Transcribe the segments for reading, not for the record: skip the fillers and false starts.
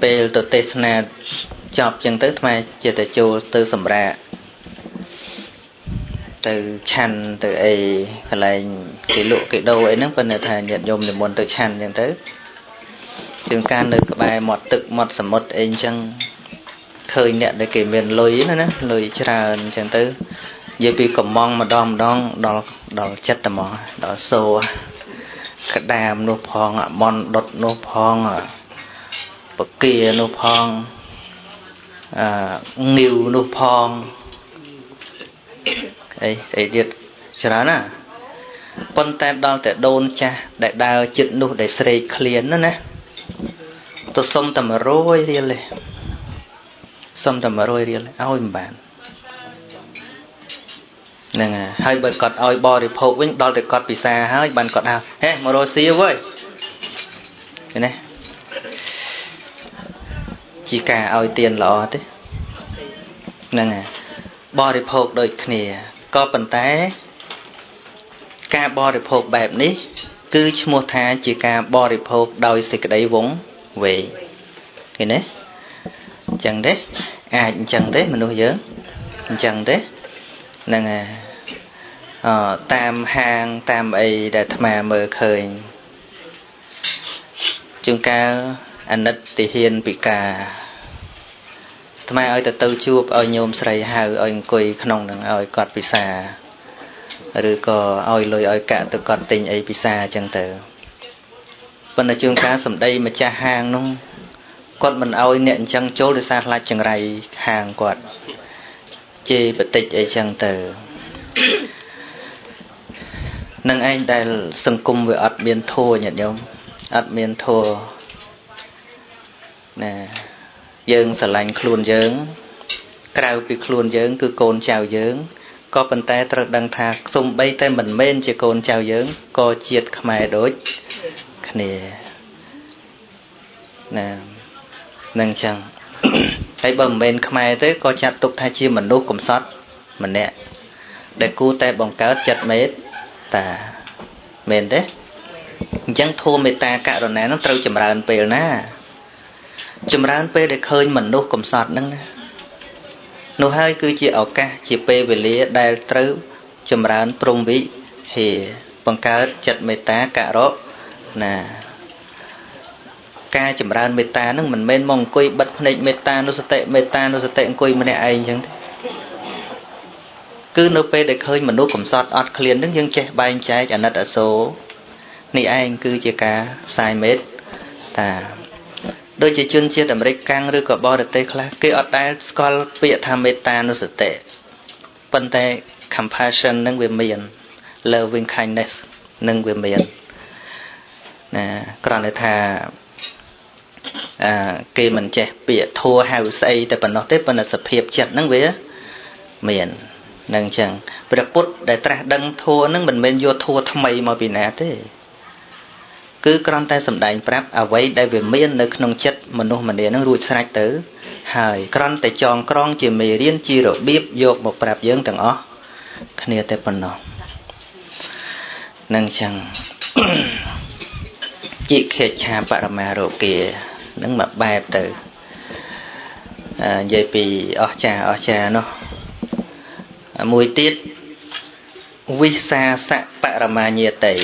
ពេលទៅទេសនាចប់ចឹងទៅថ្មជាតែចូលទៅសម្រាប់ទៅឆាន់ទៅអីកន្លែងគេលក់គេដូរអីហ្នឹងប៉ុន្តែថាញាតិញោមនិមន្តទៅឆាន់ចឹងទៅជាងការនៅក្បែរមាត់ទឹកមាត់សមុទ្រអីចឹងឃើញអ្នកដែលគេមានលុយណាលុយច្រើនចឹងទៅនិយាយពីកំងម្ដងដល់ចិត្តតែមកដល់សូក្តាមនោះផងអមន់ដុតនោះផងបកានោះផងងាវនោះផងអីស្អីទៀតច្រើនណាប៉ុន្តែដល់តែដូនចាស់ដែលដើរចិត្តនោះដែលស្រេកឃ្លានណាទៅសុំតែ100រៀលទេសុំតែ100រៀលឲ្យមិនបានហ្នឹងហើយបើគាត់ឲ្យបរិភោគវិញដល់តែគាត់ពិសាហើយបានគាត់ហៅហេ100សៀវអើយឃើញទេជាការឲ្យទានល្អទេហ្នឹងបរិភោគដូចគ្នាក៏ប៉ុន្តែការបរិភោគបែបនេះគឺឈ្មោះថាជាការបរិភោគដោយសេចក្តីវង្វេងឃើញទេអញ្ចឹងទេអាចអញ្ចឹងទេមនុស្សយើងអញ្ចឹងទេហ្នឹងតាមហាងតាមអីដែលអាត្មាមើលឃើញជួនកាលអាណិតទាហានពិការអាត្មាឲ្យទៅជួបឲ្យញោមស្រីហៅឲ្យអង្គុយក្នុងនឹងឲ្យគាត់ពិសាឬក៏ឲ្យលុយឲ្យកាក់ទៅគាត់ទិញអីពិសាអញ្ចឹងទៅប៉ុន្តែជួនកាលសម្ដីម្ចាស់ហាងនោះគាត់មិនឲ្យអ្នកអញ្ចឹងចូលដោយសារខ្លាចចង្រៃហាងគាត់ជេរបតិចអីចឹងទៅនឹងឯងដែលសង្គមវាអត់មានធัวញាតិញោមអត់មានធัวណាយើងស្រឡាញ់ខ្លួនយើងក្រៅពីខ្លួនយើងគឺកូនចៅយើងក៏ប៉ុន្តែត្រូវដឹងថាសូម្បីតែមិនមែនជាកូនចៅយើងក៏ជាតិខ្មែរដូចគ្នាណានឹងចឹងហើយបើមិនមែនខ្មែរទេក៏ចាត់ទុកថាជាមនុស្សកំសត់ម្នាក់ដែលគួរតែបង្កើតចិត្តមេត្តាមែនទេអញ្ចឹងធម៌មេត្តាករុណានឹងត្រូវចម្រើនពេលណាចម្រើនពេលដែលឃើញមនុស្សកំសត់ហ្នឹងណានោះហើយគឺជាឱកាសជាពេលវេលាដែលត្រូវចម្រើនព្រំវិហេបង្កើតចិត្តមេត្តាករុណាការចម្រើនមេត្តាហ្នឹងមិនមែនមកអង្គុយបិទភ្នែកមេត្តានុសតិអង្គុយម្នាក់ឯងអញ្ចឹងទេគឺនៅពេលដែលឃើញមនុស្សកំសត់អត់ឃ្លានហ្នឹងយើងចេះបែងចែកអាណិតអាសូរនេះឯងគឺជាការផ្សាយមេត្តាដូចជាជនជាតិអាមេរិកកាំងឬក៏បរទេសខ្លះគេអត់ដែលស្គាល់ពាក្យថាមេត្តានុសតិប៉ុន្តែ compassion នឹងវាមាន loving kindness នឹងវាមានណាគ្រាន់តែថាគេមិនចេះពាក្យធัวហៅស្អីតែប៉ុណ្ណោះទេប៉ុន្តែសភាពចិត្តហ្នឹងវាមាននឹងអញ្ចឹងព្រះពុទ្ធដែលត្រាស់ដឹងធัวហ្នឹងមិនមែនយកធัวថ្មីមកពីណាទេគឺគ្រាន់តែសម្ដែងប្រាប់អ្វីដែលវាមាននៅក្នុងចិត្តមនុស្សម្នានឹងរួចស្រេចទៅហើយគ្រាន់តែចងក្រងជាមេរៀនជារបៀបយកមកប្រាប់យើងទាំងអស់គ្នាតែប៉ុណ្ណោះនឹងអញ្ចឹងជាខេច្ឆាបរមារោគានឹងមកបែបទៅនិយាយពីអស្ចារ្យនោះមួយទៀតវិសាសបរមាញាតិ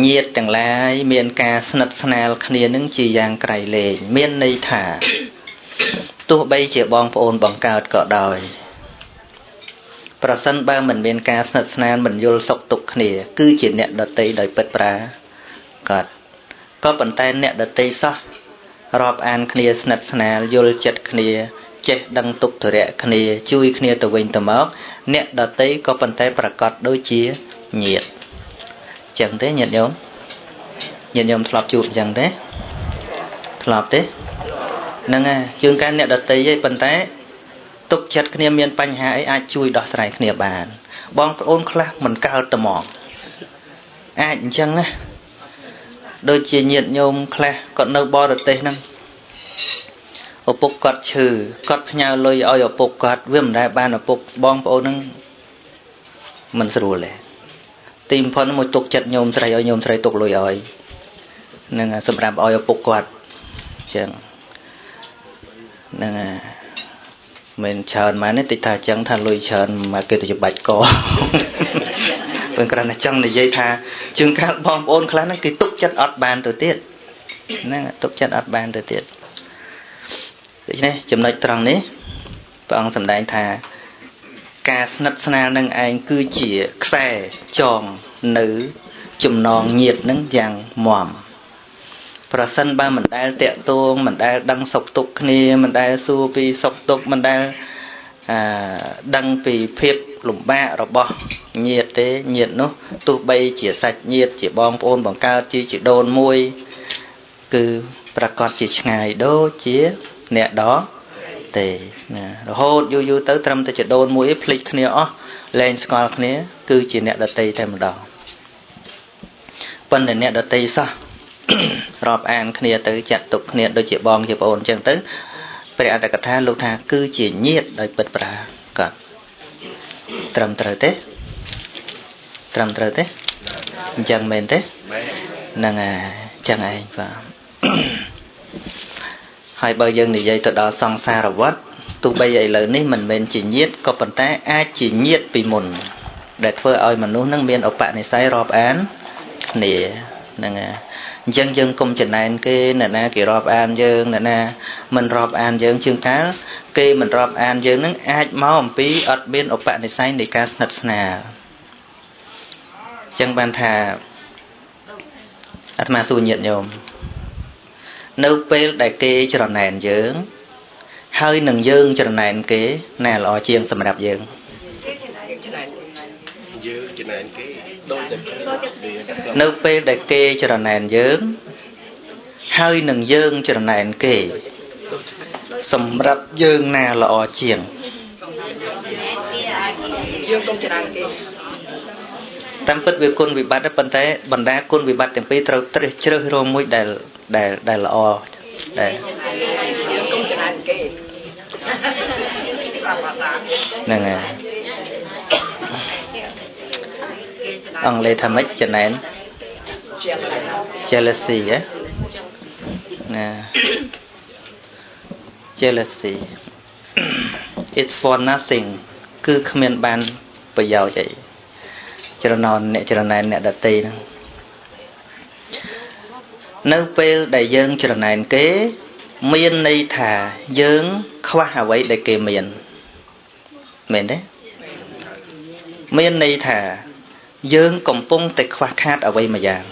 ញាតិទាំងឡាយមានការស្និទ្ធស្នាលគ្នានឹងជាយ៉ាងក្រៃលែងមានន័យថាទោះបីជាបងប្អូនបង្កើតក៏ដោយប្រសិនបើមិនមានការស្និទ្ធស្នាលមិនយល់សុខទុក្ខគ្នាគឺជាអ្នកដតីដោយពិតប្រាក៏ប៉ុន្តែអ្នកដតីសោះរាប់អានគ្នាស្និទ្ធស្នាលយល់ចិត្តគ្នាចេះដឹងទុក្ខធរៈគ្នាជួយគ្នាទៅវិញទៅមកអ្នកដតីក៏ប៉ុន្តែប្រកាសដូចជាញាតិចឹងទេញាតិញោមធ្លាប់ជួបចឹងទេធ្លាប់ទេហ្នឹងហើយជួនកាលអ្នកដតីឯងប៉ុន្តែទុកចិត្តគ្នាមានបញ្ហាអីអាចជួយដោះស្រាយគ្នាបានបងប្អូនខ្លះមិនកើតត្មងអាចអញ្ចឹងណាដូចជាញាតិញោមខ្លះគាត់នៅបរទេសហ្នឹងឪពុកគាត់ឈឺគាត់ផ្ញើលុយឲ្យឪពុកគាត់វាមិនដែលបានឪពុកបងប្អូនហ្នឹងមិនស្រួលទេទីបំផុតមួយទុកចិត្តញោមស្រីឲ្យញោមស្រីទុកលុយឲ្យនឹងសម្រាប់ឲ្យឪពុកគាត់ ចឹងហ្នឹងមិនច្រើនមកនេះតិចថាចឹងថាលុយច្រើនមកគេទៅច្បាច់កព្រោះគ្រាន់តែចង់និយាយថាជាងកាលបងប្អូនខ្លះហ្នឹងគេទុកចិត្តអត់បានទៅទៀតហ្នឹងទុកចិត្តអត់បានទៅទៀតដូច្នេះចំណុចត្រង់នេះព្រះអង្គសម្ដែងថាការស្និទ្ធស្នាលនឹងឯងគឺជាខ្សែចងនៅចំណងញាតិនឹងយ៉ាងមាំប្រសិនបើមិនដែលតាក់ទងមិនដែលដឹងសុខទុក្ខគ្នាមិនដែលសួរពីសុខទុក្ខមិនដែលដឹងពីភាពលំបាករបស់ញាតិទេញាតិនោះទោះបីជាសាច់ញាតិជាបងប្អូនបង្កើតជាជីដូនមួយគឺប្រកាសជាឆ្ងាយដូចជាអ្នកដទេណារហូតយូរទៅត្រឹមតែជីដូនមួយភ្លេចគ្នាអស់លែងស្គាល់គ្នាគឺជាអ្នកដតីតែម្ដងប៉ុន្តែអ្នកដតីសោះរាប់អានគ្នាទៅចាត់ទុកគ្នាដូចជាបងជាប្អូនអញ្ចឹងទៅព្រះអត្តកថាលោកថាគឺជាញាតិដោយពិតប្រាកដត្រឹមត្រូវទេត្រឹមត្រូវទេអញ្ចឹងមែនទេហ្នឹងហើយអញ្ចឹងឯងបាទហើយបើយើងនិយាយទៅដល់សង្សារវដ្តទោះបីឥឡូវនេះមិនមែនជាញាតិក៏ប៉ុន្តែអាចជាញាតិពីមុនដែលធ្វើឲ្យមនុស្សនឹងមានឧបនិស្ស័យរាប់អានគ្នាហ្នឹងហើយអញ្ចឹងយើងកុំចំណែនគេអ្នកណាគេរាប់អានយើងអ្នកណាមិនរាប់អានយើងជាងកាលគេមិនរាប់អានយើងនឹងអាចមកអំពីអត់មានឧបនិស្ស័យនៃការស្និទ្ធស្នាលអញ្ចឹងបានថាអាត្មាសួរញាតិញោមនៅពេលដែលគេច្រណែនយើងហើយនឹងយើងច្រណែនគេណាល្អជាងសម្រាប់យើងយើងច្រណែនគេដូចតែនៅពេលដែលគេច្រណែនយើងហើយនឹងយើងច្រណែនគេសម្រាប់យើងណាល្អជាងយើងកុំច្រណែនគេតាមពិតវាគុណវិបត្តិប៉ុន្តែបណ្ដាគុណវិបត្តិទាំងពីរត្រូវត្រិះជ្រើសរកមួយដែលល្អដែលយើងកុំច្រណែនគេហ្នឹងហើយអង់គ្លេសថាម៉េចចំណែន jealousy ណា jealousy it's for nothing គឺគ្មានបានប្រយោជន៍អីច្រណែនអ្នកច្រណែនអ្នកដតីហ្នឹងនៅពេលដែលយើងច្រណែនគេមានន័យថាយើងខ្វះអ្វីដែលគេមានមែនទេមានន័យថាយើងកំពុងតែខ្វះខាតអ្វីមួយយ៉ាង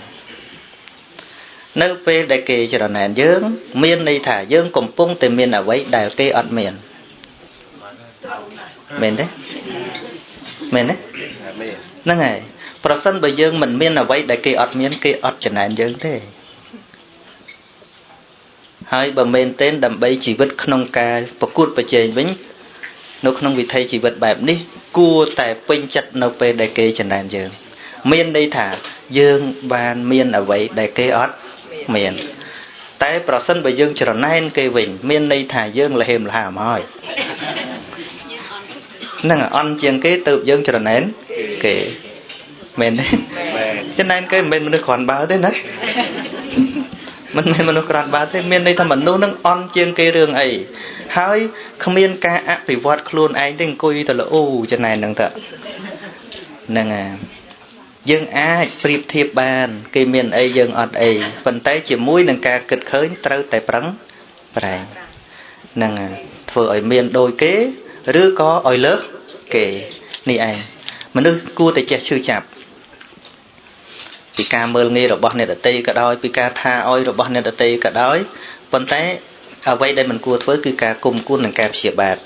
នៅពេលដែលគេច្រណែនយើងមានន័យថាយើងកំពុងតែមានអ្វីដែលគេអត់មានមែនទេមែនទេហ្នឹងហើយប្រសិនបើយើងមិនមានអ្វីដែលគេអត់មានគេអត់ច្រណែនយើងទេហើយបើមែនទេដើម្បីជីវិតក្នុងការប្រកួតប្រជែងវិញនៅក្នុងវិថីជីវិតបែបនេះគួរតែពេញចិត្តនៅពេលដែលគេច្រណែនយើងមានន័យថាយើងបានមានអ្វីដែលគេអត់មានតែប្រសិនបើយើងច្រណែនគេវិញមានន័យថាយើងលហេមលហាមហើយហ្នឹងអន់ជាងគេទៅយើងច្រណែនគេមែនទេច្រណែនគេមិនមែនមនុស្សគ្រាន់បើទេណាមិនមែនមនុស្សក្រាន់បើទេមានន័យថាមនុស្សនឹងអន់ជាងគេរឿងអីហើយគ្មានការអភិវឌ្ឍខ្លួនឯងទេអង្គុយទៅល្អចំណែនហ្នឹងទៅហ្នឹងហើយយើងអាចប្រៀបធៀបបានគេមានអីយើងអត់អីប៉ុន្តែជាមួយនឹងការគិតឃើញត្រូវតែប្រឹងប្រែងហ្នឹងហើយធ្វើឲ្យមានដូចគេឬក៏ឲ្យលើសគេនេះឯងមនុស្សគួរតែចេះឈឺចាប់ពីការមើលងាយរបស់អ្នកដទៃក៏ដោយពីការថាអោយរបស់អ្នកដទៃក៏ដោយប៉ុន្តែអ្វីដែលមិនគួរធ្វើគឺការគុំគួននិងការព្យាបាទ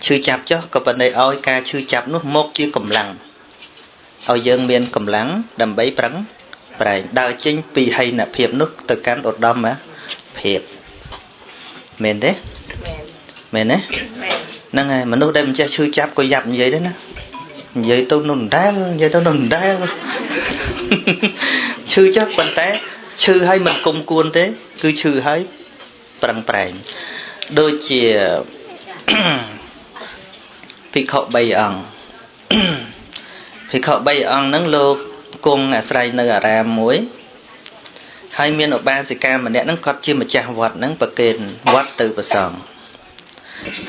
ឈឺចាប់ចុះក៏ប៉ុន្តែឲ្យការឈឺចាប់នោះមកជាកម្លាំងឲ្យយើងមានកម្លាំងដើម្បីប្រឹងប្រែងដើរចេញពីហីនភាពនោះទៅកាន់ឧត្តមភាពមែនទេមែនទេហ្នឹងហើយមនុស្សដែលមិនចេះឈឺចាប់ក៏យ៉ាប់និយាយដែរណានិយាយទៅនោះដែលនិយាយទៅនោះដែលឈឺចាស់ប៉ុន្តែឈឺហើយមិនគុំគួនទេគឺឈឺហើយប្រឹងប្រែងដូចជាភិក្ខុ3អង្គភិក្ខុ3អង្គហ្នឹងលោកគង់អាស្រ័យនៅអារាមមួយ ហើយមានឧបាសិកាម្នាក់ហ្នឹងគាត់ជាម្ចាស់វត្តហ្នឹងប្រគេនវត្តទៅព្រះសង្ឃ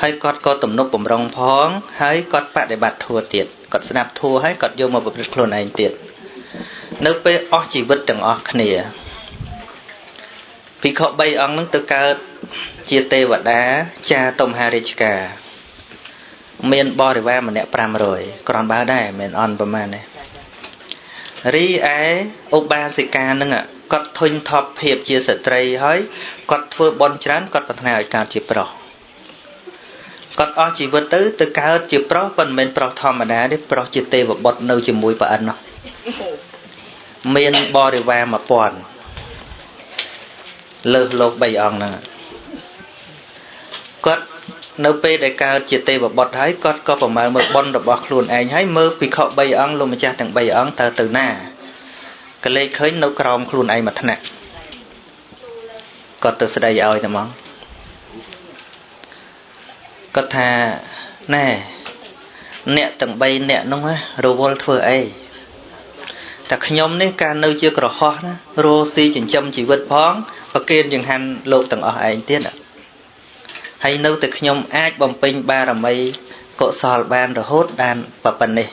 ហើយគាត់ក៏ទំនុកបំរុងផងហើយគាត់បដិបត្តិធម៌ទៀតគាត់ស្ដាប់ធម៌ហើយគាត់យកមកប្រព្រឹត្តខ្លួនឯងទៀតនៅពេលអស់ជីវិតទាំងអស់គ្នាភិក្ខុ3អង្គហ្នឹងទៅកើតជាទេវតាចាតុមហារាជការមានបរិវារម្នាក់500គ្រាន់បើដែរមិនអន់ប្រមាណទេរីឯឧបាសិកានឹងគាត់ធុញថប់ភាពជាស្ត្រីហើយគាត់ធ្វើបុណ្យច្រើនគាត់ប្រាថ្នាឲ្យកើតជាប្រុសគាត់អស់ជីវិតទៅកើតជាប្រុសប៉ុន្តែមិនមែនប្រុសធម្មតាទេប្រុសជាទេវបុត្រនៅជាមួយព្រះអិននោះមានបរិវារ1000លើសលោក3អង្គហ្នឹងគាត់នៅពេលដែលកើតជាទេវបុត្រហើយគាត់ក៏ប្រមើលមើលបុណ្យរបស់ខ្លួនឯងហើយមើលភិក្ខុ3អង្គលោកម្ចាស់ទាំង3អង្គទៅណាក៏លេចឃើញនៅក្រោមខ្លួនឯងមួយថ្នាក់គាត់ទៅស្ដីឲ្យតែហ្មងគាត់ថាណែអ្នកទាំង3អ្នកនោះរវល់ធ្វើអីតែខ្ញុំនេះការនៅជាក្រហោះណារស់ស៊ីចិញ្ចឹមជីវិតផងប្រគេនចង្ហាន់លោកទាំងអស់ឯងទៀតហើយនៅតែខ្ញុំអាចបំពេញបារមីកុសលបានរហូតបានប៉ុណ្ណេះ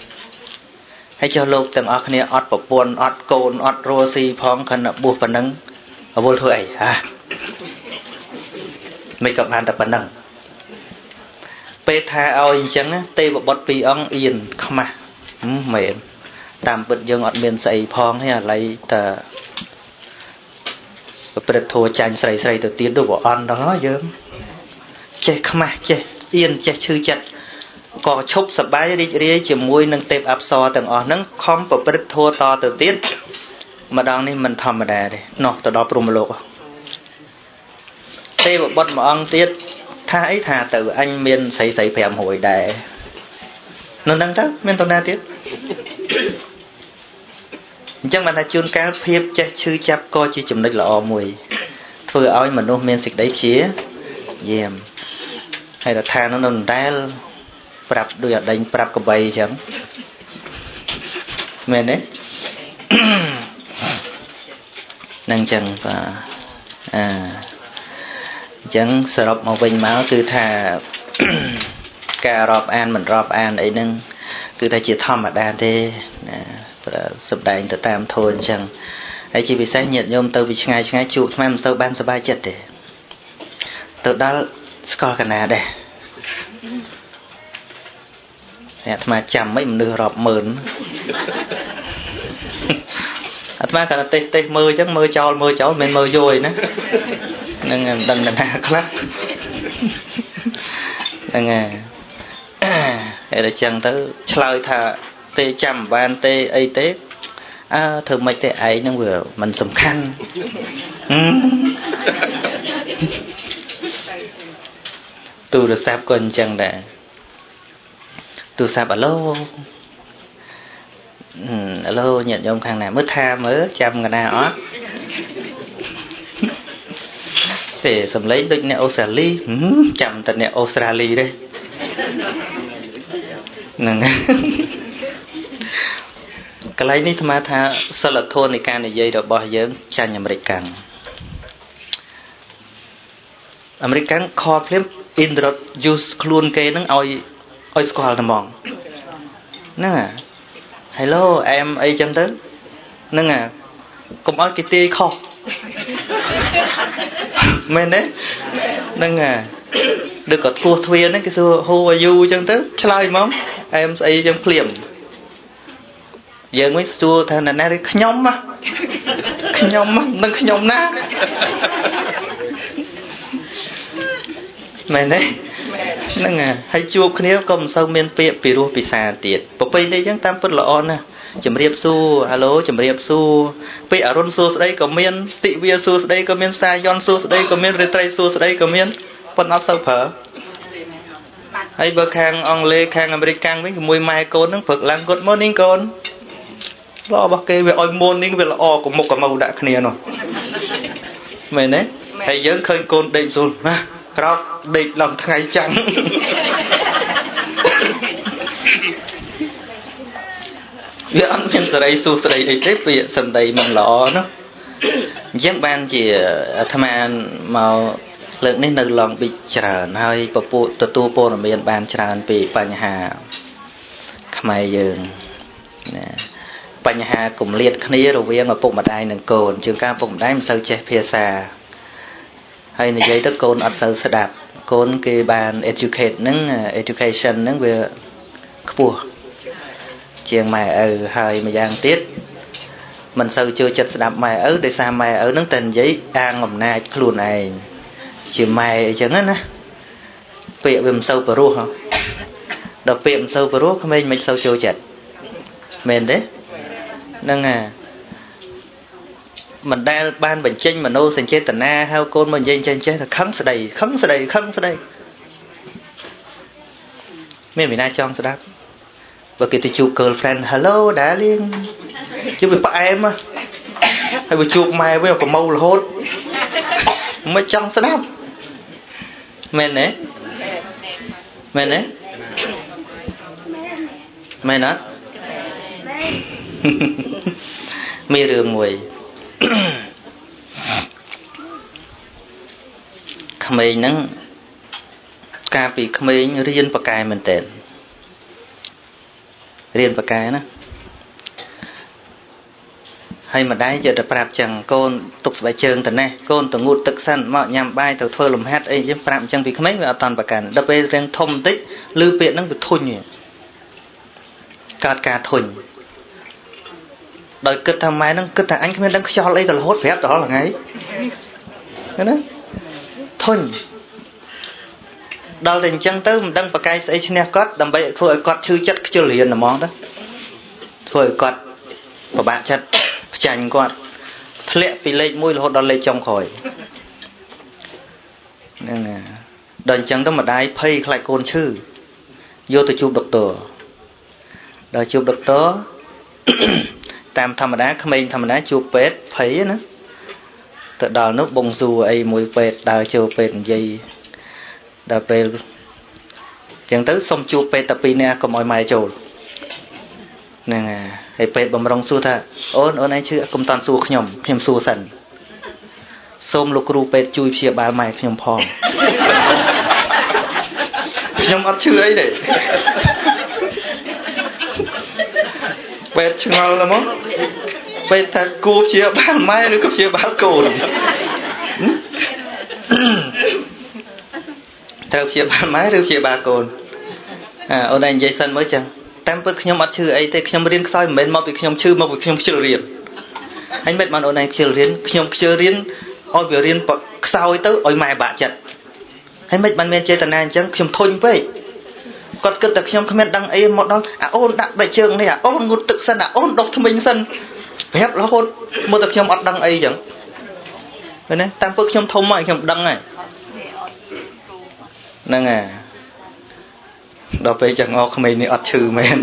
ហើយចុះលោកទាំងអស់គ្នាអត់ប្រពន្ធអត់កូនអត់រស់ស៊ីផងខណៈបួសប៉ុណ្ណឹងរវល់ធ្វើអីមិនក៏បានតែប៉ុណ្ណឹងពេលថាឲ្យអញ្ចឹងទេវបុត្រ2អង្គអៀនខ្មាស់មែនតាមពិតយើងអត់មានស្អីផងទេឥឡូវតែប្រព្រឹត្តធម៌ចាញ់ស្រីទៅទៀតទៅប្រអន់ដល់ហើយយើងចេះខ្មាស់ចេះអៀនចេះឈឺចិត្តក៏ឈប់សប្បាយរីករាយជាមួយនឹងទេពអប្សរទាំងអស់ហ្នឹងខំប្រព្រឹត្តធម៌តទៅទៀតម្ដងនេះមិនធម្មតាទេនោះទៅដល់ព្រហ្មលោកទេវបុត្រមួយអង្គទៀតថាអីថាទៅអញមានស្រី500ដែរនោះហ្នឹងទៅមានតណាទៀតអញ្ចឹងបានថាជួនកាលភាពចេះឈឺចាប់ក៏ជាចំណុចល្អមួយធ្វើឲ្យមនុស្សមានសេចក្តីព្យាយាមហើយរដ្ឋានោះនៅដែលប្រាប់ដូចអដេញប្រាប់កបីអញ្ចឹងមែនទេនឹងអញ្ចឹងបាទអញ្ចឹងសរុបមកវិញមកគឺថាការរាប់អានមិនរាប់អានអីហ្នឹងគឺថាជាធម្មតាទេណាសម្ដែងទៅតាមធម៌អញ្ចឹងហើយជាពិសេសញាតិញោមទៅពីឆ្ងាយជួបស្មានមិនសូវបានសប្បាយចិត្តទេទៅដល់ស្គាល់កណាដែរអាត្មាចាំមិនមនុស្សរាប់ម៉ឺនអាត្មាគាត់ទេសមើលអញ្ចឹងមើលចោលមិនមែនមើលយយណានឹងមិនដឹងណាខ្លះហ្នឹងហើយហើយតែចឹងទៅឆ្លើយថាទេចាំបានទេអីទេធ្វើម៉េចទេឯងហ្នឹងវាមិនសំខាន់ទូរស័ព្ទក៏អញ្ចឹងដែរទូរស័ព្ទអាឡូញាតិញោមខាងណាមើលថាមើលចាំកណាអត់ទេសំឡេងដូចអ្នកអូស្ត្រាលីចាំតែអ្នកអូស្ត្រាលីទេហ្នឹងកន្លែងនេះអាត្មាថាសិលធម៌នៃការនិយាយរបស់យើងចាញ់អាមេរិកកាំងអាមេរិកកាំងខលភ្លាម introduce ខ្លួនគេនឹងឲ្យស្គាល់តែហ្មងហ្នឹងHello emអីចឹងទៅហ្នឹងកុំឲ្យគេទាយខុសមែនទេហ្នឹងដូចក៏គោះទ្វារហ្នឹងគេសួរ Who are you ចឹងទៅឆ្លើយហ្មង em ស្អីចឹងភ្លាមយើងវិញសួរថាណាទេខ្ញុំនឹងខ្ញុំណាមែនទេហ្នឹងហើយជួបគ្នាក៏មិនសូវមានពាក្យពីរោះពិសាទៀតប្រពៃនេះចឹងតាមពិតល្អណាស់ជំរាបសួរហៅឡូជំរាបសួរពេលអរុនសួរស្ដីក៏មានទិវាសួរស្ដីក៏មានសាយ័នសួរស្ដីក៏មានរាត្រីសួរស្ដីក៏មានប៉ុន្តែអត់សូវប្រើហើយបើខាងអង់គ្លេសខាងអាមេរិកកាំងវិញជាមួយម៉ែកូនហ្នឹងព្រឹកឡើង Good morning កូនល្អរបស់គេវាឲ្យ morning វាល្អកុំមុខកុំមកដាក់គ្នានោះមែនទេហើយយើងឃើញកូនដេកស៊ូលណាក្រោកដេកឡើងថ្ងៃចាំងវាអត់មានសេរីសួស្ដីអីទេពាក្យសម្ដីមិនល្អនោះ dân ban chỉ tham ăn màu lượng nên nâng lòng bị trở hơi bậc phụ tu bồ là miền ban trở bịបញ្ហាខ្មែរយើងបញ្ហាគម្លាតគ្នារវាងឪពុកម្ដាយនិងកូនជាងការឪពុកម្ដាយមិនសូវចេះភាសាហើយនិយាយទៅកូនអត់សូវស្ដាប់កូនគេបាន educate ហ្នឹង education ហ្នឹងវាខ្ពស់ជាងម៉ែឪហើយម្យ៉ាងទៀតមិនសូវចូលចិត្តស្ដាប់ម៉ែឪដោយសារម៉ែឪហ្នឹងតែនិយាយអាងអំណាចខ្លួនឯងជាម៉ែអញ្ចឹងណាពាក្យវាមិនសូវព្រោះដល់ពាក្យមិនសូវព្រោះក្មេងមិនសូវចូលចិត្តមែនទេហ្នឹងមិនដែលបានបញ្ចេញមโนសញ្ចេតនាហៅកូនមកនិយាយចេះតែខឹងស្ដីមានវិណាចង់ស្ដាប់បើគេទៅជួប girlfriend hello darling ជួបវាផ្អែមហើយបើជួបម៉ែវាប្រមូលរហូតមិនចង់ស្ដាប់មែនទេមែនទេមែនអត់មានរឿងមួយក្មេងហ្នឹងកាលពីក្មេងរៀនប៉ាកែមែនតើរៀនប៉ាកែណាហើយម្ដាយយកទៅប្រាប់ចឹងកូនទុកស្បែកជើងទៅណេះកូនទៅងូតទឹកសិនមកញ៉ាំបាយទៅធ្វើលំហាត់អីចឹងប្រាប់ចឹងពីក្មេងវាអត់តាន់ប៉ាកែដល់ពេលរៀងធំបន្តិចឮពាក្យហ្នឹងវាធុញកើតការធុញដោយគិតថាម៉ែហ្នឹងគិតថាអញគ្មានដឹងខ្យល់អីក៏រហូតប្រាប់ដល់ថ្ងៃណាធុញដល់តែអញ្ចឹងទៅមិនដឹងប្រកែកស្អីឈ្នះគាត់ដើម្បីធ្វើឲ្យគាត់ឈឺចិត្តខ្ជិលរៀនហ្មងទៅធ្វើឲ្យគាត់ពិបាកចិត្តផ្ចាញ់គាត់ធ្លាក់ពីលេខ1រហូតដល់លេខចុងក្រោយហ្នឹងដល់អញ្ចឹងទៅម្ដាយភ័យខ្លាចកូនឈឺយកទៅជួបដុកទ័រដល់ជួបដុកទ័រតាមធម្មតាក្មេងធម្មតាជួបពេទ្យភ័យណាទៅដល់នោះបងស៊ូអីមួយពេទ្យដើរចូលពេទ្យនិយាយដល់ពេលចឹងទៅសុំជួបពេទ្យតែ2នាក់កុំឲ្យម៉ែចូលហ្នឹងហើយពេទ្យបំរុងសួរថាអូនឯងឈឺកុំតាន់សួរខ្ញុំសួរសិនសូមលោកគ្រូពេទ្យជួយព្យាបាលម៉ែខ្ញុំផងខ្ញុំអត់ឈឺអីទេពេទ្យឆ្ងល់ហ្មងពេទ្យថាគួរព្យាបាលម៉ែឬក៏ព្យាបាលកូនត្រូវព្យាបាលម៉ែឬព្យាបាលកូនអូនឯងនិយាយសិនមើលចឹងតាមពិតខ្ញុំអត់ឈឺអីទេខ្ញុំរៀនខ្សោយមិនមែនមកពីខ្ញុំឈឺមកពីខ្ញុំខ្ជិលរៀនហើយមិនបានអូនឯងខ្ជិលរៀនខ្ញុំខ្ជិលរៀនឲ្យវារៀនខ្សោយទៅឲ្យម៉ែបាក់ចិត្តហើយមិនបានមានចេតនាអញ្ចឹងខ្ញុំធុញពេកគាត់គិតតែខ្ញុំគ្មានដឹងអីមកដល់អូនដាក់បែកជើងនេះអូនងូតទឹកសិនអូនដុសធ្មេញសិនប្រាប់រហូតមើលតែខ្ញុំអត់ដឹងអីចឹងឃើញទេតាមពិតខ្ញុំធំមកខ្ញុំដឹងហើយហ្នឹងដល់ពេលចឹងក្មេងនេះអត់ឈឺមែន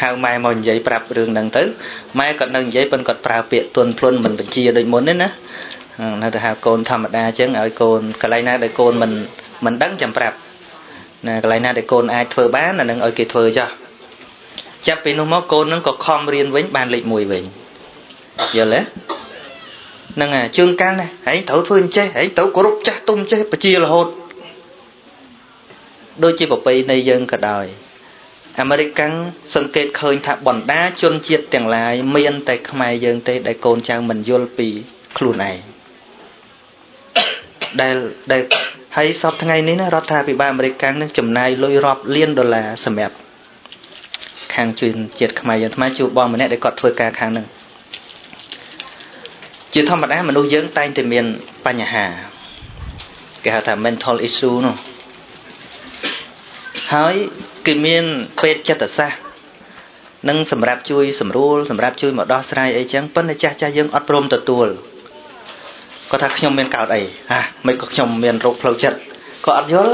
ហៅម៉ែមកនិយាយប្រាប់រឿងហ្នឹងទៅម៉ែគាត់នៅនិយាយប៉ុន្តែគាត់ប្រើពាក្យទន់ភ្លន់មិនបញ្ជាដូចមុនទេណានៅតែហៅកូនធម្មតាចឹងឲ្យកូនកន្លែងណាដែលកូនមិនដឹងចាំប្រាប់ណាកន្លែងណាដែលកូនអាចធ្វើបានអានឹងឲ្យគេធ្វើចោះចាប់ពីនោះមកកូននឹងក៏ខំរៀនវិញបានលេខ1វិញយល់ទេហ្នឹងជួនកាលណាហែងត្រូវធ្វើអញ្ចេះហែងត្រូវគោរពចាស់ទុំចេះបជារហូតដូចជាប្រពៃណីយើងក៏ដោយអាមេរិកកាំងសង្កេតឃើញថាបណ្ដាជនជាតិទាំងឡាយមានតែខ្មែរយើងទេដែលកូនចៅមិនយល់ពីខ្លួនឯងដែលហើយសពថ្ងៃនេះណារដ្ឋាភិបាលអាមេរិកកាំងនឹងចំណាយលុយរាប់លានដុល្លារសម្រាប់ខាងជនជាតិខ្មែរយើងថ្មជួបបងម្នាក់ដែលគាត់ធ្វើការខាងហ្នឹងជាធម្មតាមនុស្សយើងតែងតែមានបញ្ហាគេហៅថា mental issue នោះហើយគេមានពេទ្យចិត្តសាស្ត្រនឹងសម្រាប់ជួយសម្រួលសម្រាប់ជួយមកដោះស្រាយអីចឹងប៉ុន្តែចាស់យើងអត់ព្រមទទួលគាត់ថាខ្ញុំមានកើតអីមិនក៏ខ្ញុំមានរោគផ្លូវចិត្តក៏អត់យល់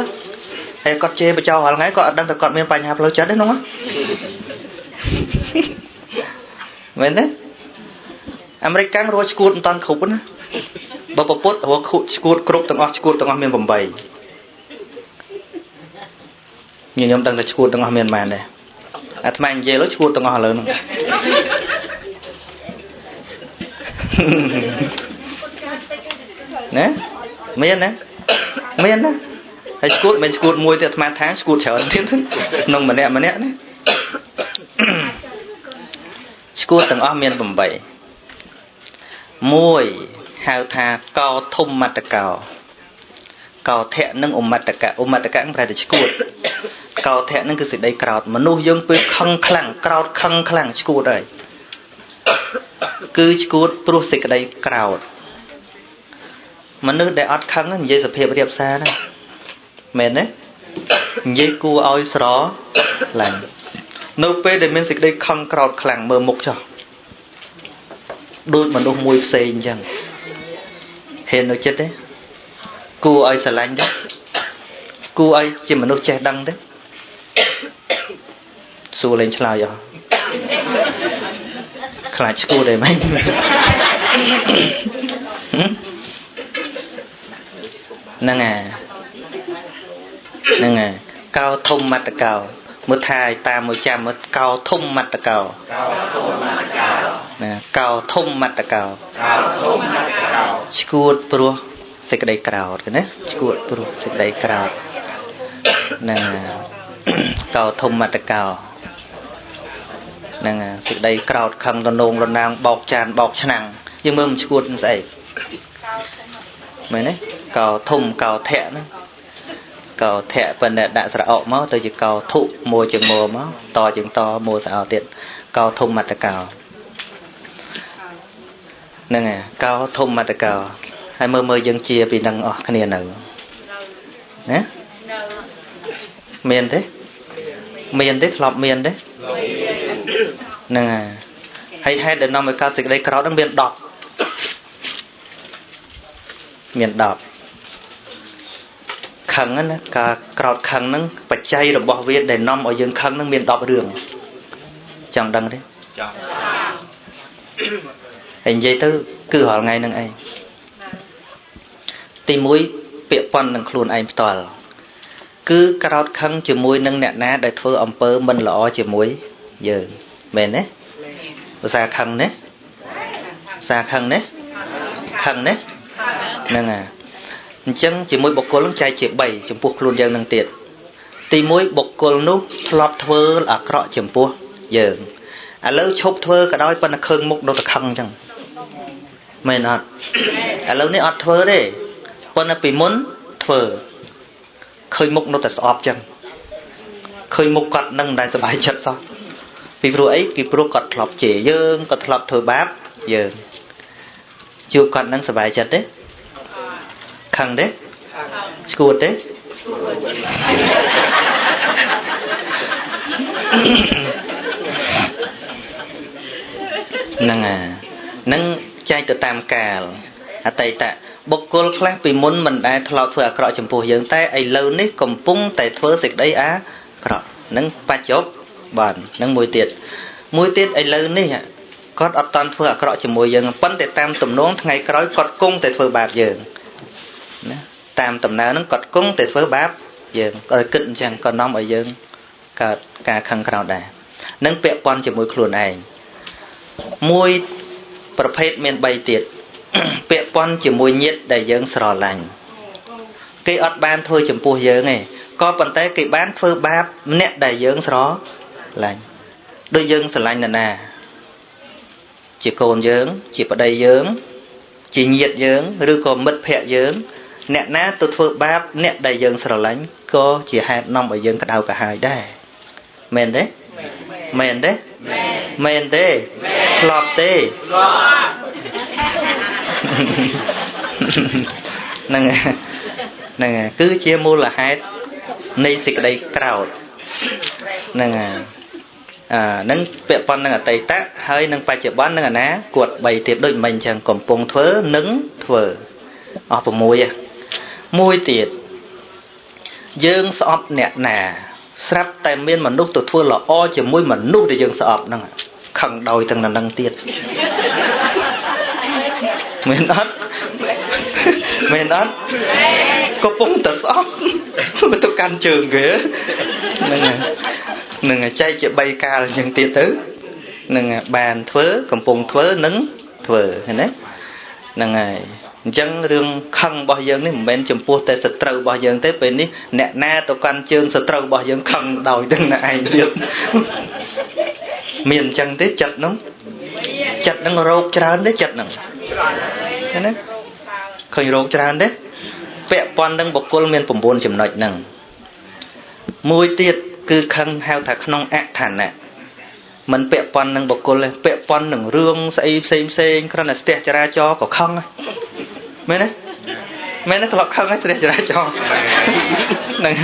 ហើយគាត់ជេរបចោរាល់ថ្ងៃក៏អត់ដឹងថាគាត់មានបញ្ហាផ្លូវចិត្តទេនោះមែនទេអាមេរិកកាំងរស់ឈួតមិនតាន់គ្រប់ណាបើប្រពុតរស់ឈួតគ្រប់ទាំងអស់ឈួតទាំងអស់មាន8ខ្ញុំដឹងថាឈួតទាំងអស់មានប៉ុន្មានដែរអាត្មានិយាយលើឈួតទាំងអស់ឥឡូវហ្នឹង nè miên nè hay scút mình scút môi thì mà tháng scút chở thêm thứ nông mà nè nè scút từng om miên bầm bậy môi hào thà cao thum mặt cao cao thẹn nâng mặt cả cũng phải được scút cao thẹn nâng cái sự đầy cào mà nuôi dương với khăng khăng scút rồi cứ scút pro sự đầy cào mà nước để ót khăng nó như sập hiệp điệp xa đó mền đấy như cua oi srõ lạnh nấu pe để mình xịt đây khăng cào khẳng mờ mục cho đôi mà đôi môi xề chẳng hèn nó chết đấy cua oi xà lạnh đấy cua oi chỉ mà nước che đăng đấy xua lên chào giờ khai cua để mấy nâng à cao thông mặt cao một thai ta một trăm một cao thông mặt cao nè cao thông mặt cao skuột pro sẽ cái đây cao cái nè skuột pro sẽ đây cao nè cao thông mặt cao nè sẽ đây cao khăng lon nong lon nang bọc tràn bọc chằng nhưng mà skuột sẽ mấy đấy cao thông cao thẹ nữa cao thẹ phần đã sạ ọ máu tới chỉ cao thụ mùa chừng mùa máu to chừng to mùa sạ tiện cao thông mặt cao nè cao thông mặt cao hay mơ dân chia vì năng ở cái này nữa nè miền thế lọp miền đấy nè hay để năm mươi cao xịt đây cao đang miền đọt khăn á cả cào khăn nâng bạch chay rồi bỏ việt để năm ở dương khăn nâng miền đọt đường chẳng đăng đấy hình dây tư cứ hỏi ngay nâng anh tìm mũi bịa pon nâng khuôn anh toàn cứ cào khăn chỉ mũi nâng nẹt ná để thưa ông pơ mình lọ chỉ mũi giờ mền đấy xa khăn đấy nâng à chân chỉ mũi bọc cồn lúc chai chỉ 7 chấm puộc luôn dân nâng tiệt tì mũi bọc cồn nút lọt thưa là cọ chấm puộc giờ à lỡ chụp thưa cả đôi bên khơi mục đâu ta khăng chẳng mền ọt à lỡ này ọt thưa đấy bên là bị muốn thưa khơi mục đâu ta sọp chẳng khơi mục cọt nâng đại sờ bài chật sao vì pro ấy vì pro cọt lọp chỉ dương cọt lọp thưa báp giờ chưa cọt nâng sờ bài chật đấy khăn đấy skuột đấy nâng chai từ tam cà à tay tạ bọc cồn khác vì muốn mình đã thọ thừa cọ chấm phu dưỡng tay ấy lâu nít cầm pung tay thưa dịch đấy á cọ nâng ba chốt bản nâng mùi tiệt ấy lâu nít hả có ở toàn thừa cọ chấm mùi dưỡng phân tay tam tụm nón ngày cõi cọt cung tay thừa bạc dưỡng tam tầm nào nó cọt cung từ phơi báp giờ rồi kinh chẳng còn nông ở dương cả khăn khao đà nâng bẹ pon chỉ mùi khuôn này mùiประเภท miền bay tiệt bẹ pon chỉ mùi nhiệt để dương sờ lành cây ọt ban thôi chấm pua dương này có bàn tay cây bán phơi báp nẹt để dương sờ lành đôi dương sờ lành nè chỉ cồn dương chỉ vào đây dương chỉ nhiệt dương rồi còn mật phẹ dương nẹt ná tôi phơi báp nẹt đầy dương sờ lánh có chỉ hai năm ở dương cả đầu cả hai đây men đấy lọp tê nè cứ chia mua là hai nay xịt đây cào nè nâng bẹ pon nâng tay tác hơi nâng pa chợ bán nâng ná cuột bày tiệt đôi mình chẳng còn pong thớ nứng thở ở vùng môi tiệt dương sọp nẹt nà sắp tay miên mà nút tụt thua là o chỉ môi mà nút để dương sọp nâng khẳng đòi từng là nâng tiệt miên ớt có bung tật sọp mà tôi can trường kìa nâng chay chỉ bay ca là nhân tiệt tứ nâng bàn thớ cầm pùng thớ nứng ធ្វើឃើញទេហ្នឹងហើយអញ្ចឹងរឿងខឹងរបស់យើងនេះមិនមែនចំពោះតែសត្រូវរបស់យើងទេពេលនេះអ្នកណាទៅកាន់ជើងសត្រូវរបស់យើងខឹងដោយទាំងឯងទៀតមានអញ្ចឹងទេចិត្តហ្នឹងរោគច្រើនទេចិត្តហ្នឹងឃើញទេឃើញរោគច្រើនទេពាក់ព័ន្ធនឹងបុគ្គលមាន9ចំណុចហ្នឹងមួយទៀតគឺខឹងហៅថាក្នុងអឋានៈមិនពាក់ព័ន្ធនឹងបុគ្គលទេពាក់ព័ន្ធនឹងរឿងស្អីផ្សេងគ្រាន់តែស្ទះចរាចរណ៍ក៏ខឹងហើយមែនទេធ្លាប់ខឹងហើយស្ទះចរាចរណ៍ហ្នឹង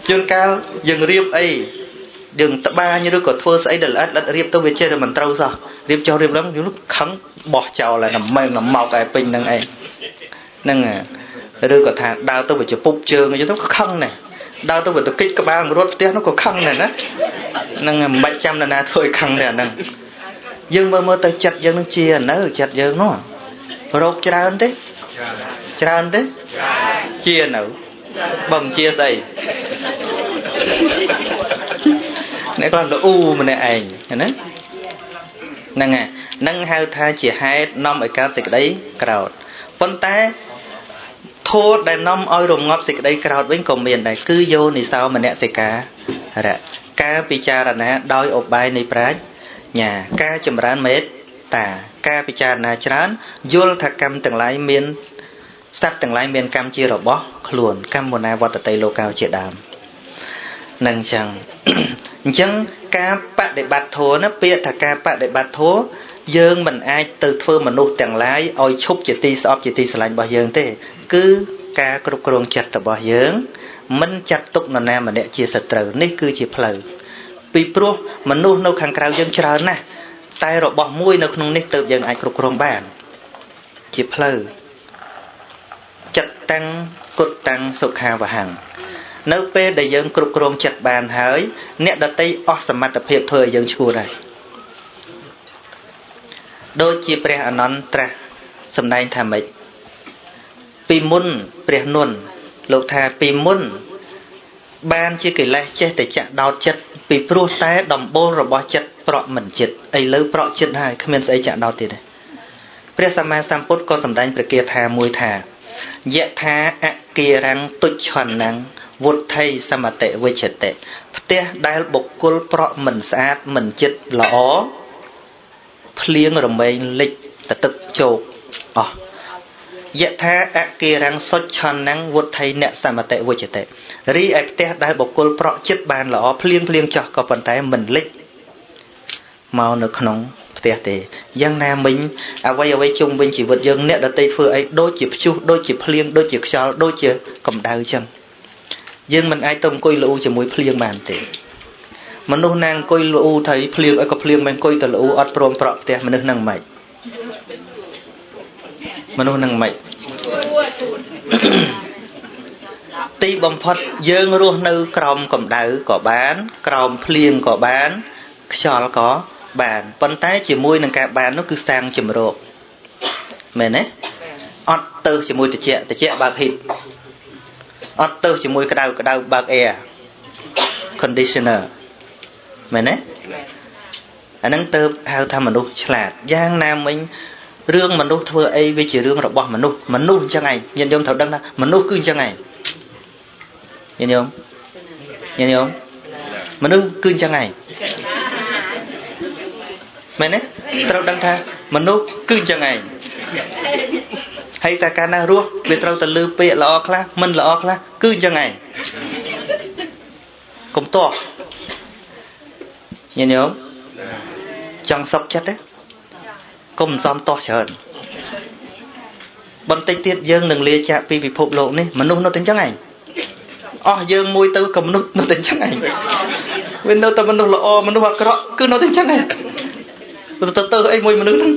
ជួនកាលយើងរៀបអីយើងត្បាញឬក៏ធ្វើស្អីដែលល្អិតរៀបទៅវាចេះតែមិនត្រូវសោះរៀបចោលរៀបឡើងយូរខឹងបោះចោលហើយតែមកឯពេញហ្នឹងឯងហ្នឹងឬក៏ថាដើរទៅវាជពុបជើងអីទៅខឹងដែរដើរទៅវាទៅគិចក្បាលរត់ផ្ទះនោះក៏ខឹងដែរណាហ្នឹងមិនបាច់ចាំនរណាធ្វើឲ្យខឹងទេអាហ្នឹងយើងមើលទៅចិត្តយើងនឹងជានៅចិត្តយើងនោះរោគច្រើនទេជានៅបើមិនជាស្អីអ្នកគាត់ទៅអ៊ូម្នាក់ឯងណាហ្នឹងហៅថាជាហេតុនាំឲ្យកើតសេចក្តីក្រោធប៉ុន្តែធម៌ដែលនាំឲ្យរងាប់សេចក្តីក្រោធវិញក៏មានដែរគឺយោនិសោមនសិការៈការពិចារណាដោយឧបាយនៃប្រាជ្ញាការចម្រើនមេត្តាការពិចារណាច្រើនយល់ថាកម្មទាំងឡាយមានសត្វទាំងឡាយមានកម្មជារបស់ខ្លួនកម្មណាវត្តតីលោកោជាដើមនឹងអញ្ចឹងការបដិបត្តិធម៌ណាពាក្យថាការបដិបត្តិធម៌យើងមិនអាចទៅធ្វើមនុស្សទាំងឡាយឲ្យឈប់ជាទីស្អប់ជាទីស្រឡាញ់របស់យើងទេគឺការគ្រប់គ្រងចិត្តរបស់យើងមិនចាត់ទុកនរណាម្នាក់ជាសត្រូវនេះគឺជាផ្លូវពីព្រោះមនុស្សនៅខាងក្រៅយើងច្រើនណាស់តែរបស់មួយនៅក្នុងនេះទើបយើងអាចគ្រប់គ្រងបានជាផ្លូវចិត្តតាំងគុតតាំងសុខាវហੰនៅពេលដែលយើងគ្រប់គ្រងចិត្តបានហើយអ្នកដតីអស់សមត្ថភាពធ្វើឲ្យយើងឈួតហើយដូចជាព្រះអានន្ទត្រាស់សម្ដែងថាម៉េចពីមុនព្រះនុនលោកថាពីមុនបានជាកិលេសចេះតែចាក់ដោតចិត្តពីព្រោះតែដំបូលរបស់ចិត្តប្រក់មិនចិត្តឥឡូវប្រក់ចិត្តហើយគ្មានស្អីចាក់ដោតទៀតទេព្រះសម្មាសម្ពុទ្ធក៏សម្ដែងព្រះគាថាមួយថាយថាអគិរੰទុច្ឆន្នੰវុទ្ធិសមតិវិជ្ជតិផ្ទះដែលបុគ្គលប្រក់មិនស្អាតមិនចិត្តល្អភ្លៀងរមែងលិចទៅទឹកជោកអស់យថាអគិរੰសុច្ឆន្នੰវុទ្ធិនសមតិវិជ្ជតិរីឯផ្ទះដែលបុគ្គលប្រក់ចិត្តបានល្អភ្លៀងចោះក៏ប៉ុន្តែមិនលិចមកនៅក្នុងផ្ទះទេយ៉ាងណាមិញអ្វីជុំវិញជីវិតយើងអ្នកដទៃធ្វើអីដូចជាព្យុះដូចជាភ្លៀងដូចជាខ្យល់ដូចជាកម្ដៅចឹងយើងមិនអាចទៅអង្គុយលូជាមួយភ្លៀងបានទេមនុស្សណាអង្គុយលូថៃភ្លៀងអីក៏ភ្លៀងមិនអង្គុយទៅលូអត់ព្រមប្រក់ផ្ទះមនុស្សហ្នឹងមិនទីបំផុតយើងរស់នៅក្រោមកម្ដៅក៏បានក្រោមភ្លៀងក៏បានខ្យល់ក៏បានប៉ុន្តែជាមួយនឹងការបាននោះគឺសាងជំរកមែនទេអត់ទៅជាមួយត្រជាក់បើកហ៊ីតអត់ទៅជាមួយក្តៅបើក air conditioner មែនទេអាហ្នឹងទៅហៅថាមនុស្សឆ្លាតយ៉ាងណាមិញរឿងមនុស្សធ្វើអីវាជារឿងរបស់មនុស្សអញ្ចឹងឯងញាតិញោមត្រូវដឹងថាមនុស្សគឺអញ្ចឹងឯងញាតិញោមមនុស្សគឺអញ្ចឹងឯងមែនទេត្រូវដឹងថាមនុស្សគឺអញ្ចឹងឯងហើយតែកាលណារស់វាត្រូវតែលឺពាក្យល្អខ្លះមិនល្អខ្លះគឺអញ្ចឹងឯងកុំទាស់ញាតិញោមចង់សុខចិត្តទេកុំសំទាស់ច្រើនបន្តិចទៀតយើងនឹងលាចាកពីពិភពលោកនេះមនុស្សនៅតែអញ្ចឹងឯងអស់យើងមួយទៅក៏មនុស្សនៅតែអញ្ចឹងឯងវានៅតែមនុស្សល្អមនុស្សអាក្រក់គឺនៅតែអញ្ចឹងឯងទៅអីមួយមនុស្សហ្នឹង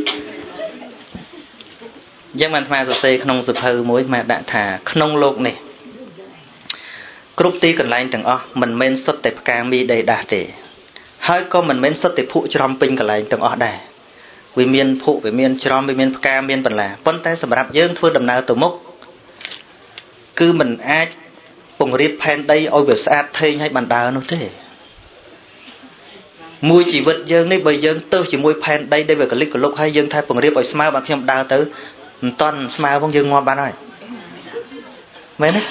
យ៉ាងបានអាត្មាសរសេរក្នុងសៀវភៅមួយអាត្មាដាក់ថាក្នុងលោកនេះគ្រប់ទីកន្លែងទាំងអស់មិនមែនសុទ្ធតែផ្កាមីដីដាស់ទេហើយក៏មិនមែនសុទ្ធតែភក់ច្រំពេញកន្លែងទាំងអស់ដែរវាមានភក់វាមានច្រំវាមានផ្កាមានបន្លាប៉ុន្តែសម្រាប់យើងធ្វើដំណើរទៅមុខគឺមិនអាចពង្រៀបផែនដីឲ្យវាស្អាតថេងឲ្យបានដើរនោះទេ mùi chỉ vật dương này bởi dương tư chỉ mùi phèn đây đây về cái lịch của lúc hay dương thay bằng riêng ở smile bằng khi ông đào tới toàn smile bằng dương ngon bạn ơi mấy đấy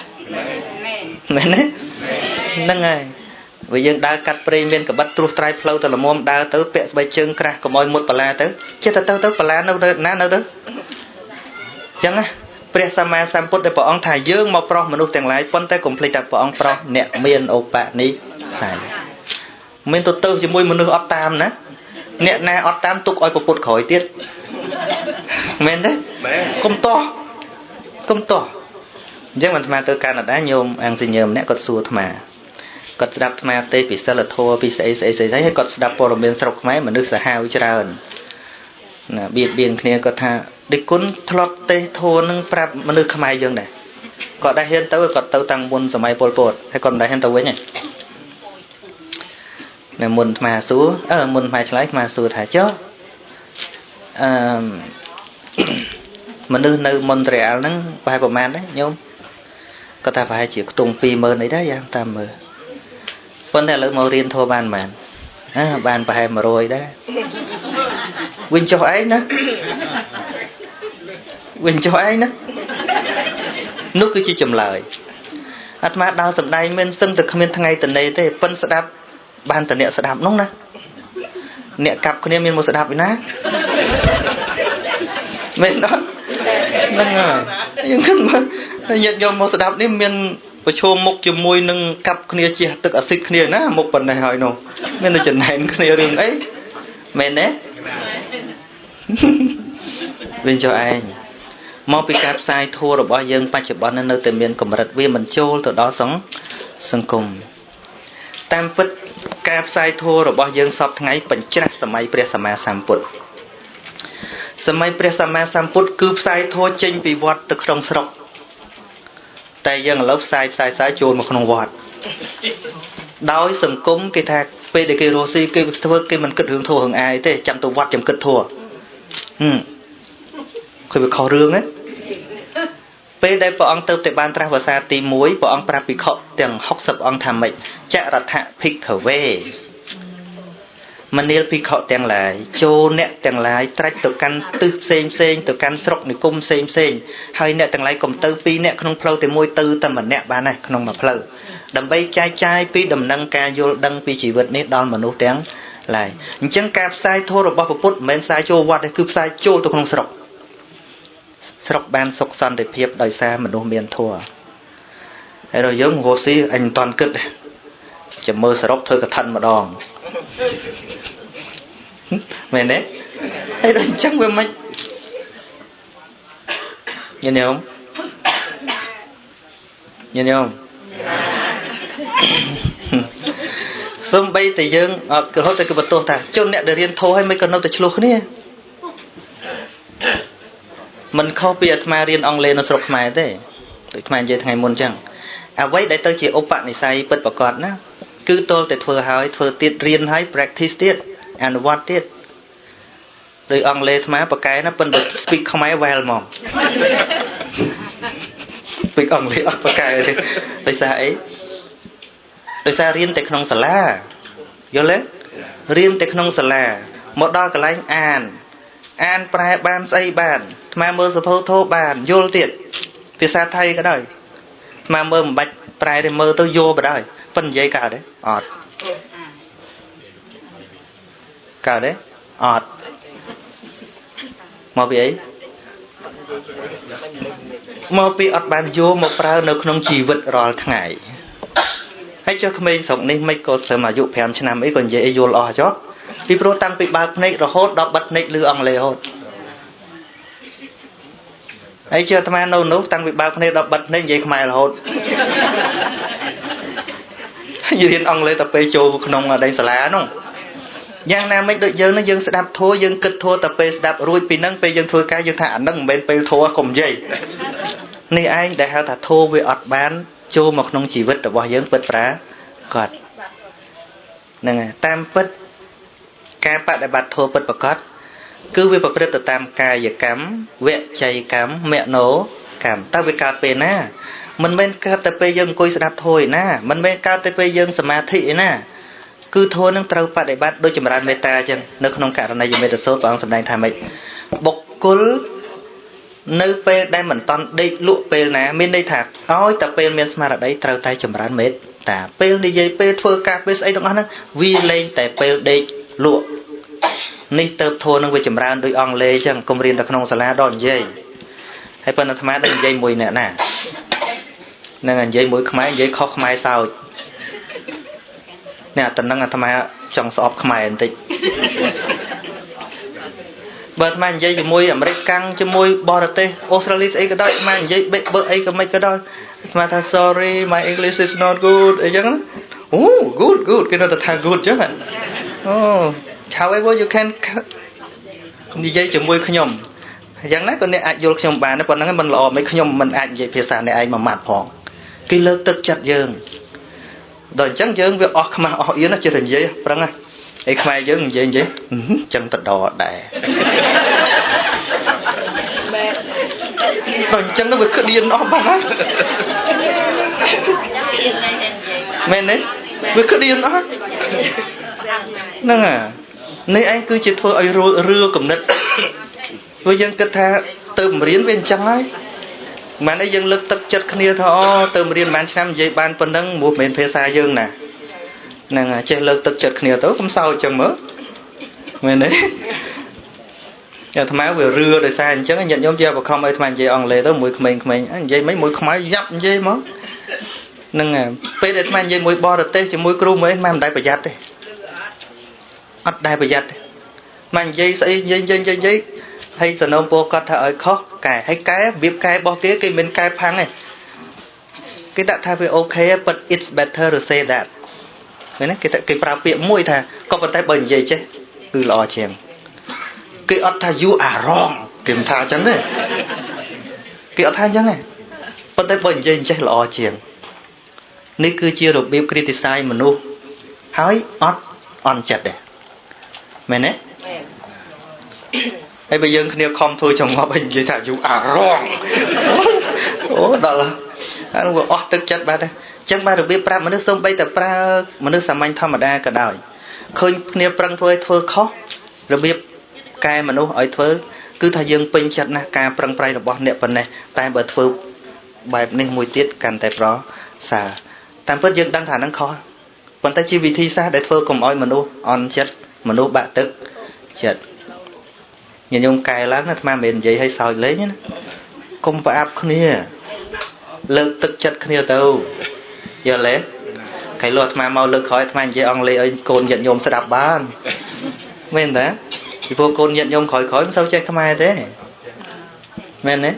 mấy đấy nâng ngày vì dương đào cắt premium cả bắt truột trai flow từ là mồm đào tới bẹ bay chân crack của mọi một bà la tới chết tới bà la đâu tới ná đâu tới chẳng áព្រះសម្មាសម្ពុទ្ធដែលព្រះអង្គថាយើងមកប្រោះមនុស្សទាំងឡាយប៉ុន្តែកុំភ្លេចថាព្រះអង្គប្រោះអ្នកមានឧបនិស្ស័យមានទៅជាមួយមនុស្សអត់តាមណាអ្នកណាអត់តាមទុកឲ្យពុទ្ធក្រោយទៀតមែនទេកុំតោះអញ្ចឹងអាត្មាទៅកាណាដាញោមអង្គសញ្ញើម្នាក់គាត់សួរអាត្មាគាត់ស្ដាប់អាត្មាទេពីសិលធម៌ពីស្អីហើយគាត់ស្ដាប់ព័ត៌មានស្រុកខ្មែរមនុស្សសាហាវច្រើនណាបៀតបៀនគ្នាគាត់ថាដឹកគុណធ្លាប់ទេធัวនឹងប្រាប់មនុស្សខ្មែរយើងដែរគាត់ដែរហ៊ានទៅគាត់ទៅតាំងមុនសម័យប៉ុលពតហើយគាត់មិនដែរហ៊ានទៅវិញទេនៅមុនអាត្មាសួរមុនអាត្មាឆ្លើយអាត្មាសួរថាចុះមនុស្សនៅមន្ត្រីអាលហ្នឹងប្រហែលប្រហែលដែរញោមគាត់ថាប្រហែលជាខ្ទង់ 20000 អីដែរយ៉ាងតាមមើលប៉ុន្តែឥឡូវមករៀនធัวបានប៉ុន្មានបានប្រហែល100ដែរវិញចុះឯងណានោះគឺជាចម្លើយអាត្មាដើរសំដែងមិនសឹងតែគ្មានថ្ងៃតនេទេប៉ិនស្ដាប់បានតអ្នកស្ដាប់នោះណាអ្នកកាប់គ្នាមានមកស្ដាប់ឯណាមែនដល់ហ្នឹងហើយយើងគិតមើលញាតិញោមមកស្ដាប់នេះមានប្រឈមមុខជាមួយនឹងកាប់គ្នាជះទឹកអាស៊ីតគ្នាណាមុខប៉ុណ្ណេះហើយនោះមានតែចំណែនគ្នារឿងអីមែនទេវិញចុះឯងមកពីការផ្សាយធัวរបស់យើងបច្ចុប្បន្ននៅតែមានកម្រិតវាមិនចូលទៅដល់សង្គមតាមពិតការផ្សាយធัวរបស់យើងសពថ្ងៃបញ្ច្រាស់សម័យព្រះសម្មាសម្ពុទ្ធគឺផ្សាយធัวចេញពីវត្តទៅក្នុងស្រុកតែយើងឥឡូវផ្សាយចូលមកក្នុងវត្តដោយសង្គមគេថាពេលដែលគេរស់ស៊ីគេធ្វើគេមិនគិតរឿងធัวរឿងអាយទេចាំទៅវត្តចាំគិតធัวឃើញវាខុសរឿងណាពេលដែលព្រះអង្គទៅតែបានត្រាស់ភាសាទី1ព្រះអង្គប្រាប់ភិក្ខុទាំង60អង្គថាម៉េចចរថភិក្ខវេមនាលភិក្ខុទាំងឡាយចូលអ្នកទាំងឡាយត្រាច់ទៅកាន់ទិសផ្សេងទៅកាន់ស្រុកនិគមផ្សេងហើយអ្នកទាំងឡាយកុំទៅ2អ្នកក្នុងផ្លូវតែមួយទៅតែម្នាក់បានណាក្នុងមួយផ្លូវដើម្បីចែកចាយពីដំណឹងការយល់ដឹងពីជីវិតនេះដល់មនុស្សទាំងឡាយអញ្ចឹងការផ្សាយធម៌របស់ព្រះពុទ្ធមិនមែនផ្សាយចូលវត្តទេគឺផ្សាយចូលទៅក្នុងស្រុកបានសុខសន្តិភាពដោយសារមនុស្សមានធម៌ហើយដល់យើងរស់ស៊ីអញមិនតាន់គិតចាំមើលសរុបធ្វើកឋិនម្ដងមែនទេហើយដល់អញ្ចឹងវាមិនញញោមសូម្បីតែយើងក៏ហត់តែគេបន្ទោសថាជនអ្នកដែលរៀនធម៌ហើយមិនក៏នៅតែឆ្លោះគ្នាមិនខុសពីអាត្មារៀនអង់គ្លេសនៅស្រុកខ្មែរទេដូចអាត្មានិយាយថ្ងៃមុនអញ្ចឹងអ្វីដែលទៅជាឧបនិស្ស័យពិតប្រាកដណាគឺតលតែធ្វើហើយធ្វើទៀតរៀនហើយ practice ទៀតអនុវត្តទៀតដោយអង់គ្លេសអាត្មាប្រកែណាប៉ុន្តែ speak ខ្មែរ well ហ្មង speak អង់គ្លេសអត់ប្រកែទេដោយសារអីដោយសាររៀនតែក្នុងសាលាយល់ទេរៀនតែក្នុងសាលាមកដល់កន្លែងអានប្រែបានស្អីបានអាត្មាមើលសភៅធោបានយល់ទៀតភាសាថៃក៏ដោយអាត្មាមើលមិនបាច់ប្រែទេមើលទៅយល់បណ្ដោយប៉ុន្តែនិយាយកើតទេអត់មកពីអីមកពីអត់បានយកមកប្រើនៅក្នុងជីវិតរាល់ថ្ងៃហើយចុះក្មេងស្រុកនេះមិនក៏ត្រឹមអាយុ5ឆ្នាំអីក៏និយាយយល់អស់ចុះពីព្រោះតាំងពីបើកភ្នែករហូតដល់បិទភ្នែកឮអង់គ្លេសរហូតហើយជឿអាត្មានៅនោះតាំងពីបើកភ្នែកដល់បិទភ្នែកនិយាយខ្មែររហូតហើយរៀនអង់គ្លេសតែពេលចូលក្នុងដេញសាលានោះយ៉ាងណាមិនដូចយើងនឹងយើងស្ដាប់ធัวយើងគិតធัวតែពេលស្ដាប់រួចពីហ្នឹងពេលយើងធ្វើការយើងថាអាហ្នឹងមិនមែនពេលធัวកុំនិយាយនេះឯងដែលហៅថាធัวវាអត់បានចូលមកក្នុងជីវិតរបស់យើងពិតប្រាកដហ្នឹងហើយតាមពិតការបដិបត្តិធម៌ពិតប្រាកដគឺវាប្រព្រឹត្តទៅតាមកាយកម្មវចីកម្មមនោកម្មតើវាកើតពេលណាមិនមែនកើតតែពេលយើងអង្គុយស្ដាប់ធម៌ឯណាមិនមែនកើតតែពេលយើងសមាធិឯណា cứ thua nâng trâu bát để bát đôi chấm ran meta chân nơi không cả này dùng meta số bằng sầm đai thay mày bọc cối nơi pe đây mình toàn đây lụa pe nè miền đây thạc ôi tập pe miền smart ở đây trâu tay chấm ran mét ta pe đi dây pe thua cà pe ấy trong đó vi lên tại pe đây lụa ní tập thua nâng về chấm ran đôi ong lê chân công riêng tập không sala đòn dây hay phần là tham ăn dây mùi nè nè nè dây mùi khmai dây khó khmai sao nè tận năng tham ăn trong shop khmai anh tị bờ tham ăn dây mùi American cho mùi Borat Australia ấy cái đó mà dây bơ ấy cái mấy cái đó mà tha sorry my English is not good ấy chẳng good cái nó tha good chứ hả however you can đi dây cho mùi khơi nhom chẳng nói con này ai vô trong bàn nó còn nói mình lò mấy khuyên mình ai vậy phía sau này ai mà mạt họ cái lớp tức chặt dương rồi chẳng dương việc ọt mà họ yếu nó chưa thành gì bằng à ấy khai dương gì vậy chân tật đỏ đẻ rồi chân nó bị khơi điên nó bằng á men đấy bị khơi điên nó nè à nơi anh cứ chỉ thôi ai rưa cầm nứt với dân kết tha từ miền bên trong ấy mà nó dân lực tập chất kia thôi từ miền man năm dây ban phân nâng một miền phía xa dương nè nè chơi lực tập chất kia tối không sao chẳng mở mình đấy giờ tham áo vừa rưa rồi xa chứ nhận giống chưa và không ai tham dây on lề tới mũi mình dây mấy mũi không ai dập dây mó nè bây để tham dây mũi bo rồi tê chỉ mũi kêu mới mang đại bạch giặt đây ắt đại bạch giặt mang dây sẽ dây hay giờ nông bộ có thể khó cài hay cái việc cái bao cái mình cái phăng này cái đã thay vì okay but it's better to say that cái này cái bảo biện mũi thà có vấn đề bệnh gì chứ cứ lo chèn cái ở thay you are wrong kiểm tra chắn này cái ở thay chắn này vấn đề bệnh gì chứ lo chèn ní cứ chia được biểu criticize mình nu hỏi on chặt đấy mày nè hay bây giờ khi không thôi chồng họ bệnh gì thà dù rong đó là anh vừa tức chất ba đây chắc ba được biết pra mà nước sông bay tập pra mà nước sầm anh thăm mà đa cả đời khơi khi prăng thôi khó rồi biết cai mà nó ở thôi cứ thay dương pin chặt na cà prăng prai là bỏ nẹp phần này tai bờ thôi bài nên mùi tiết càng tại đó xả tam bớt dương đang thả đang khó còn ta chi vị thi xa để thôi cùng oi mà nó on chất mà nó bạ tức chất nhìn nhung cài láng nó mà mình vậy hay sao lấy nhá không phải áp kia lực tức chất kia đâu giờ lấy cái luật mà mau lực khỏi mà vậy ông lấy ơi côn nhận nhôm sẽ đạp ban men đó thì vô côn nhận nhôm khỏi sao chơi cái mai thế men đấy